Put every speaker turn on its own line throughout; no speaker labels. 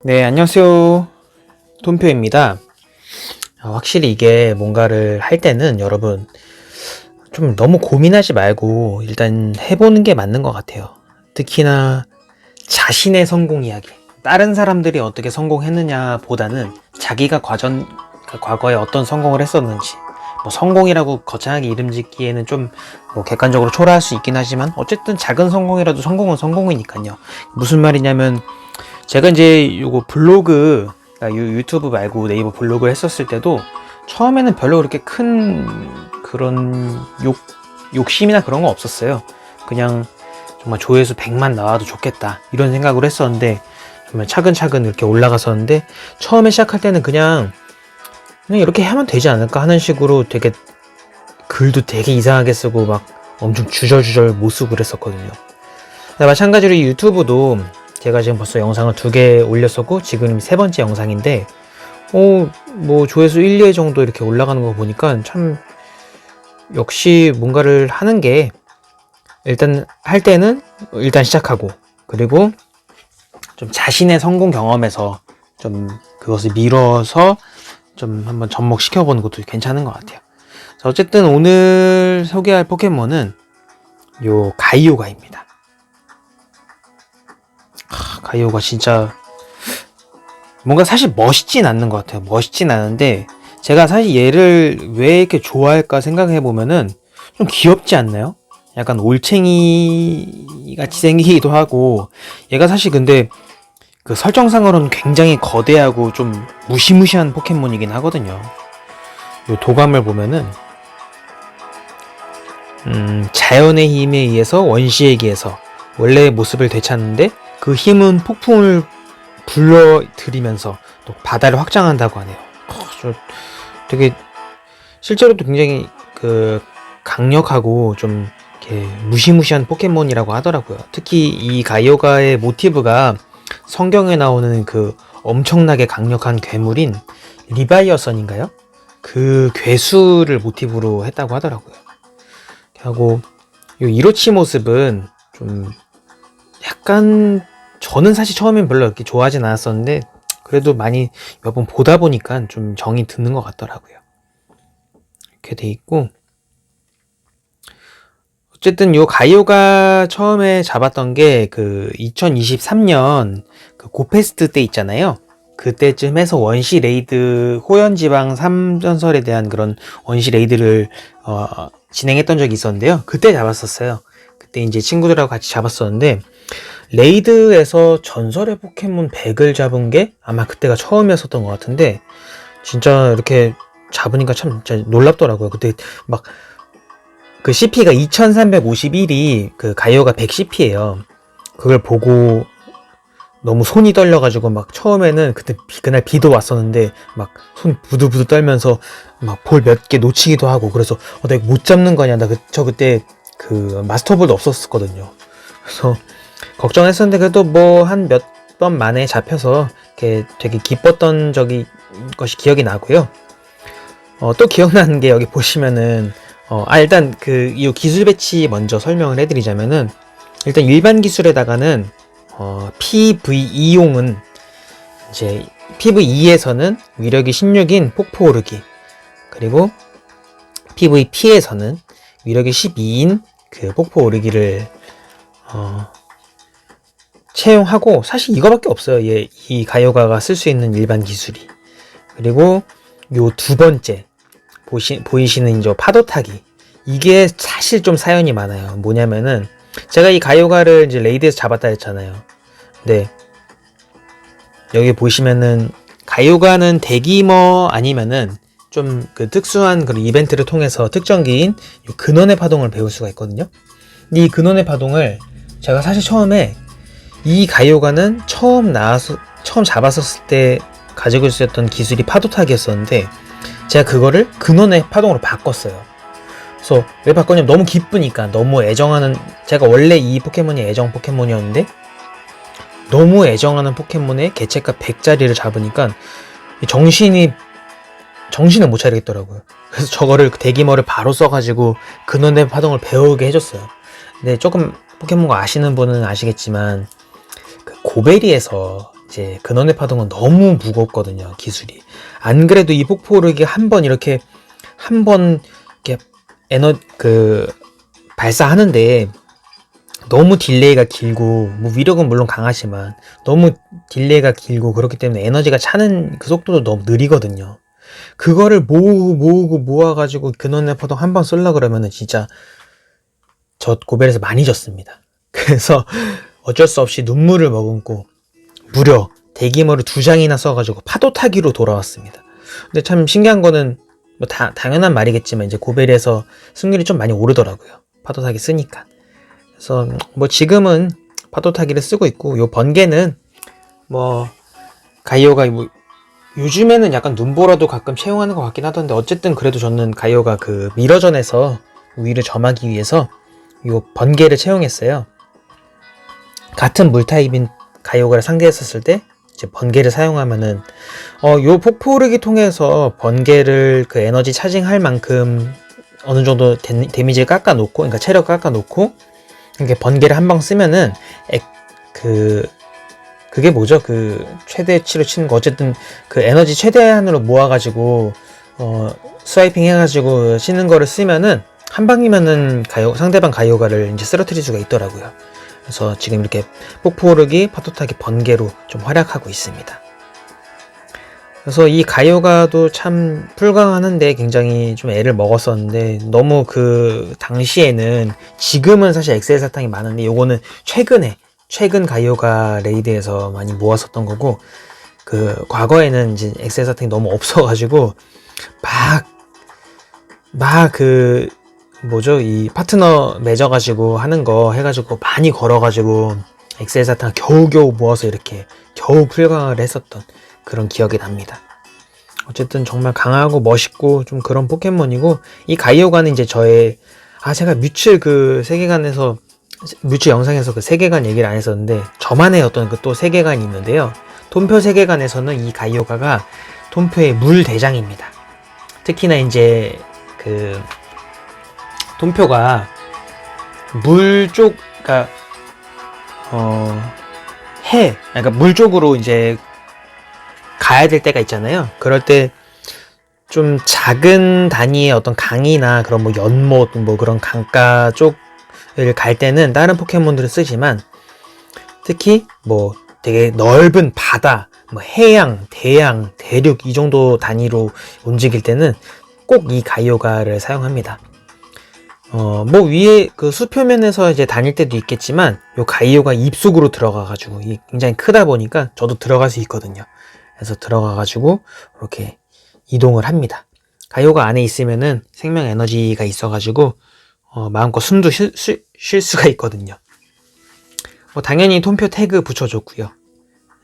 네, 안녕하세요. 톰표입니다. 확실히 이게 뭔가를 할 때는 여러분 좀 너무 고민하지 말고 일단 해보는 게 맞는 것 같아요. 특히나 자신의 성공 이야기. 다른 사람들이 어떻게 성공했느냐 보다는 자기가 과거에 어떤 성공을 했었는지, 뭐 성공이라고 거창하게 이름 짓기에는 좀 뭐 객관적으로 초라할 수 있긴 하지만 어쨌든 작은 성공이라도 성공은 성공이니까요. 무슨 말이냐면 제가 이제 요거 블로그, 그러니까 유튜브 말고 네이버 블로그 했었을 때도 처음에는 별로 그렇게 큰 그런 욕심이나 그런 거 없었어요. 그냥 정말 조회수 100만 나와도 좋겠다 이런 생각을 했었는데 정말 차근차근 이렇게 올라갔었는데 처음에 시작할 때는 그냥 이렇게 하면 되지 않을까 하는 식으로 되게 글도 되게 이상하게 쓰고 막 엄청 주절주절 못 쓰고 그랬었거든요. 마찬가지로 이 유튜브도 제가 지금 벌써 영상을 2개 올렸었고 지금 3번째 영상인데 뭐 조회수 1, 2회 정도 이렇게 올라가는 거 보니까 참 역시 뭔가를 하는 게 일단 할 때는 일단 시작하고 그리고 좀 자신의 성공 경험에서 좀 그것을 미뤄서 좀 한번 접목시켜보는 것도 괜찮은 것 같아요. 자, 어쨌든 오늘 소개할 포켓몬은 요 가이오가입니다. 가이오가 진짜 뭔가 사실 멋있진 않는 것 같아요. 멋있진 않은데 제가 사실 얘를 왜 이렇게 좋아할까 생각해 보면은 좀 귀엽지 않나요? 약간 올챙이 같이 생기기도 하고 얘가 사실 근데 그 설정상으로는 굉장히 거대하고 좀 무시무시한 포켓몬이긴 하거든요. 요 도감을 보면은 자연의 힘에 의해서 원시에게서 원래의 모습을 되찾는데 그 힘은 폭풍을 불러들이면서 또 바다를 확장한다고 하네요. 저 되게 실제로도 굉장히 그 강력하고 좀 이렇게 무시무시한 포켓몬이라고 하더라고요. 특히 이 가이오가의 모티브가 성경에 나오는 그 엄청나게 강력한 괴물인 리바이어선인가요? 그 괴수를 모티브로 했다고 하더라고요. 하고 이 이로치 모습은 좀 약간 저는 사실 처음엔 별로 이렇게 좋아하진 않았었는데 그래도 많이 몇 번 보다 보니까 좀 정이 드는 것 같더라고요. 이렇게 돼 있고 어쨌든 요 가이오가 처음에 잡았던 게 그 2023년 그 고페스트 때 있잖아요. 그때쯤 해서 원시 레이드 호연지방 3전설에 대한 그런 원시 레이드를 진행했던 적이 있었는데요. 그때 잡았었어요. 그때 이제 친구들하고 같이 잡았었는데 레이드에서 전설의 포켓몬 100을 잡은 게 아마 그때가 처음이었었던 것 같은데 진짜 이렇게 잡으니까 참 진짜 놀랍더라고요. 그때 막 그 CP가 2351이 그 가이오가 100CP예요. 그걸 보고 너무 손이 떨려가지고 막 처음에는 그날 비도 왔었는데 막 손 부들부들 떨면서 막 볼 몇 개 놓치기도 하고 그래서 내가 못 잡는 거냐 저 그때 그 마스터볼도 없었거든요. 그래서 걱정했었는데 그래도 뭐 한 몇 번 만에 잡혀서 이렇게 되게 기뻤던 것이 기억이 나고요. 또 기억나는 게 여기 보시면은 일단 이 기술 배치 먼저 설명을 해드리자면은 일단 일반 기술에다가는 PVE용은 이제 PVE에서는 위력이 16인 폭포 오르기 그리고 PVP에서는 위력이 12인 그 폭포 오르기를 채용하고 사실 이거밖에 없어요. 이 가이오가가 쓸 수 있는 일반 기술이. 그리고 요 두 번째 보이시는 이제 파도 타기. 이게 사실 좀 사연이 많아요. 뭐냐면은 제가 이 가이오가를 이제 레이드에서 잡았다 했잖아요. 네. 여기 보시면은 가이오가는 대기머 아니면은 좀 그 특수한 그런 이벤트를 통해서 특정기인 근원의 파동을 배울 수가 있거든요. 이 근원의 파동을 제가 사실 처음에 이 가이오가는 처음 잡았었을 때 가지고 있었던 기술이 파도 타기였었는데 제가 그거를 근원의 파동으로 바꿨어요. 그래서 왜 바꿨냐면 너무 기쁘니까 너무 애정하는 제가 원래 이 포켓몬이 애정 포켓몬이었는데 너무 애정하는 포켓몬의 개체값 100짜리를 잡으니까 정신을 못 차리겠더라고요. 그래서 저거를 대기머를 바로 써가지고 근원의 파동을 배우게 해줬어요. 근데 조금 포켓몬과 아시는 분은 아시겠지만 그 고베리에서 이제 근원의 파동은 너무 무겁거든요, 기술이. 안 그래도 이 폭포르기 이렇게 발사하는데 너무 딜레이가 길고, 뭐 위력은 물론 강하지만 너무 딜레이가 길고 그렇기 때문에 에너지가 차는 그 속도도 너무 느리거든요. 그거를 모아가지고 근원의 파동 한 번 쏠라 그러면은 진짜 저 고벨에서 많이 졌습니다. 그래서 어쩔 수 없이 눈물을 머금고 무려 대기모를 2장이나 써가지고 파도 타기로 돌아왔습니다. 근데 참 신기한 거는 뭐 당연한 말이겠지만 이제 고벨에서 승률이 좀 많이 오르더라고요. 파도 타기 쓰니까. 그래서 뭐 지금은 파도 타기를 쓰고 있고, 요 번개는 뭐 가이오가 뭐 요즘에는 약간 눈보라도 가끔 채용하는 것 같긴 하던데, 어쨌든 그래도 저는 가이오가 그 미러전에서 위를 점하기 위해서 요 번개를 채용했어요. 같은 물타입인 가이오가를 상대했었을 때 이제 번개를 사용하면은 요 폭포르기 통해서 번개를 그 에너지 차징할 만큼 어느 정도 데미지를 깎아놓고, 그러니까 체력 깎아놓고, 이렇게 번개를 한 방 쓰면은 그게 뭐죠? 그 최대치로 치는 거, 어쨌든 그 에너지 최대한으로 모아가지고 스와이핑 해가지고 치는 거를 쓰면은 한 방이면은 상대방 가이오가를 이제 쓰러뜨릴 수가 있더라고요. 그래서 지금 이렇게 폭포르기, 파도타기, 번개로 좀 활약하고 있습니다. 그래서 이 가이오가도 참 풀강하는데 굉장히 좀 애를 먹었었는데, 너무 그 당시에는, 지금은 사실 엑셀 사탕이 많은데 요거는 최근 가이오가 레이드에서 많이 모았었던 거고, 그 과거에는 이제 엑셀 사탕이 너무 없어가지고 이 파트너 맺어가지고 하는 거 해가지고 많이 걸어가지고 엑셀 사탕 겨우겨우 모아서 이렇게 겨우 풀강을 했었던 그런 기억이 납니다. 어쨌든 정말 강하고 멋있고 좀 그런 포켓몬이고, 이 가이오가는 이제 제가 뮤츠 그 세계관에서, 뮤츠 영상에서 그 세계관 얘기를 안 했었는데, 저만의 어떤 그 또 세계관이 있는데요. 톰표 세계관에서는 이 가이오가가 톰표의 물 대장입니다. 특히나 이제 그 톰표가 물 쪽, 그러니까 물 쪽으로 이제 가야 될 때가 있잖아요. 그럴 때 좀 작은 단위의 어떤 강이나 그런 뭐 연못, 뭐 그런 강가 쪽을 갈 때는 다른 포켓몬들을 쓰지만, 특히 뭐 되게 넓은 바다, 뭐 해양, 대양, 대륙 이 정도 단위로 움직일 때는 꼭 이 가이오가를 사용합니다. 뭐 위에 그 수표면에서 이제 다닐 때도 있겠지만, 요 가이오가 입속으로 들어가가지고, 이게 굉장히 크다 보니까 저도 들어갈 수 있거든요. 그래서 들어가가지고 이렇게 이동을 합니다. 가이오가 안에 있으면은 생명 에너지가 있어가지고 마음껏 숨도 쉴 수가 있거든요. 뭐 당연히 톰표 태그 붙여줬고요.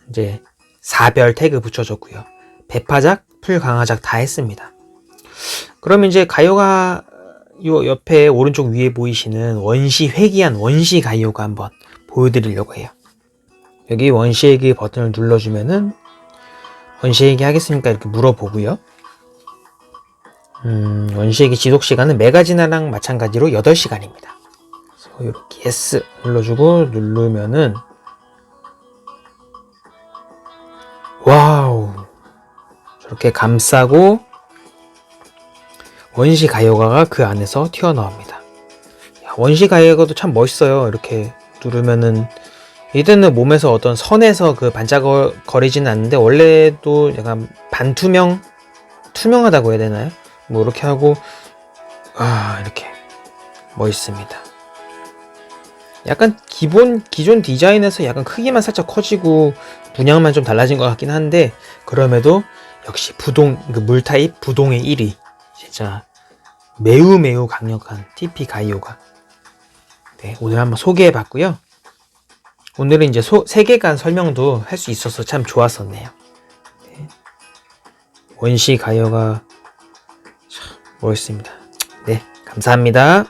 이제 4별 태그 붙여줬고요. 배파작, 풀강화작 다 했습니다. 그럼 이제 가이오가 요 옆에 오른쪽 위에 보이시는 원시 회귀한 원시 가이오가 한번 보여드리려고 해요. 여기 원시 회귀 버튼을 눌러주면은 원시 회귀 하겠습니까? 이렇게 물어보고요. 원시 회귀 지속 시간은 메가지나랑 마찬가지로 8시간입니다. 그래서 이렇게 yes 눌러주고 누르면은 와우, 저렇게 감싸고 원시 가이오가가 그 안에서 튀어나옵니다. 원시 가이오가도 참 멋있어요. 이렇게 누르면은 얘들은 몸에서 어떤 선에서 그 반짝거리지는 않는데, 원래도 약간 투명하다고 해야 되나요? 뭐 이렇게 하고 이렇게 멋있습니다. 약간 기존 디자인에서 약간 크기만 살짝 커지고 분양만 좀 달라진 것 같긴 한데, 그럼에도 역시 그 물타입 부동의 1위, 진짜 매우 강력한 TP 가이오가. 네, 오늘 한번 소개해봤고요. 오늘은 이제 세계관 설명도 할 수 있어서 참 좋았었네요. 네. 원시 가이오가 참 멋있습니다. 네, 감사합니다.